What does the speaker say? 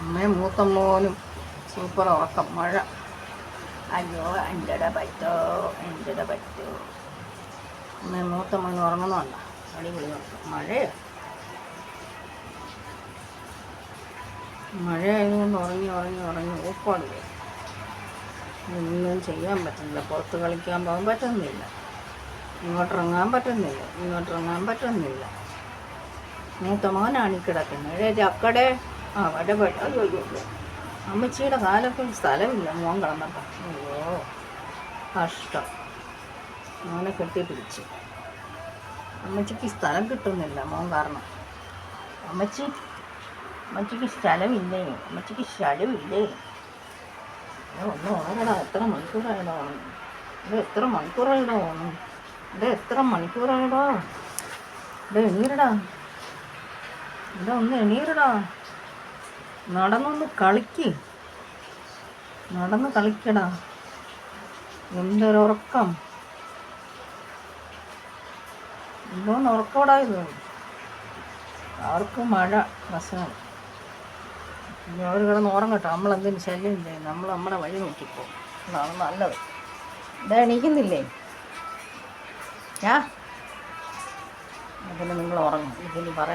അമ്മയും മൂത്ത മോനും സൂപ്പർ ഉറക്കം. മഴ. അയ്യോ എൻ്റെ പറ്റോ അമ്മയും മൂത്ത മോനും ഉറങ്ങുന്നുണ്ടോ? അടിപൊളി ഉറക്കം. മഴയായതുകൊണ്ട് ഉറങ്ങി ഊപ്പാട് പോയി. ഒന്നും ചെയ്യാൻ പറ്റുന്നില്ല. പുറത്ത് കളിക്കാൻ പോകാൻ പറ്റുന്നില്ല. ഇങ്ങോട്ടിറങ്ങാൻ പറ്റുന്നില്ല. മൂത്ത മോനാണ് കിടക്കുന്നത്. ചക്കടെ അയ്യോ അമ്മച്ചിയുടെ കാലൊക്കെ സ്ഥലമില്ല. മോൻ കിടന്നപ്പോൾ അയ്യോ കഷ്ടം. മോനെ കെട്ടിപ്പിടിച്ച്. അമ്മച്ചിക്ക് സ്ഥലം കിട്ടുന്നില്ല മോൻ കാരണം. അമ്മച്ചിക്ക് സ്ഥലമില്ലേ? ഒന്ന് ഉണരടാ. എത്ര മണിക്കൂറായിടോ? എണീരടാ. ഒന്ന് എണീരടാ. നടന്ന് കളിക്കടാ. എന്തൊരുറക്കം. എന്തോന്ന് ഉറക്കോടാ ഇത്. ആർക്കും മഴ പ്രശ്നം. അവർ കിടന്ന് ഉറങ്ങട്ടോ. നമ്മളെന്തിനും ശല്യം ചെയ്യും. നമ്മൾ നമ്മുടെ വഴി നോക്കിപ്പോ. അതാണ് നല്ലത്. എണീക്കുന്നില്ലേ? അതിന് നിങ്ങൾ ഉറങ്ങും. ഇതിന് പറയാം.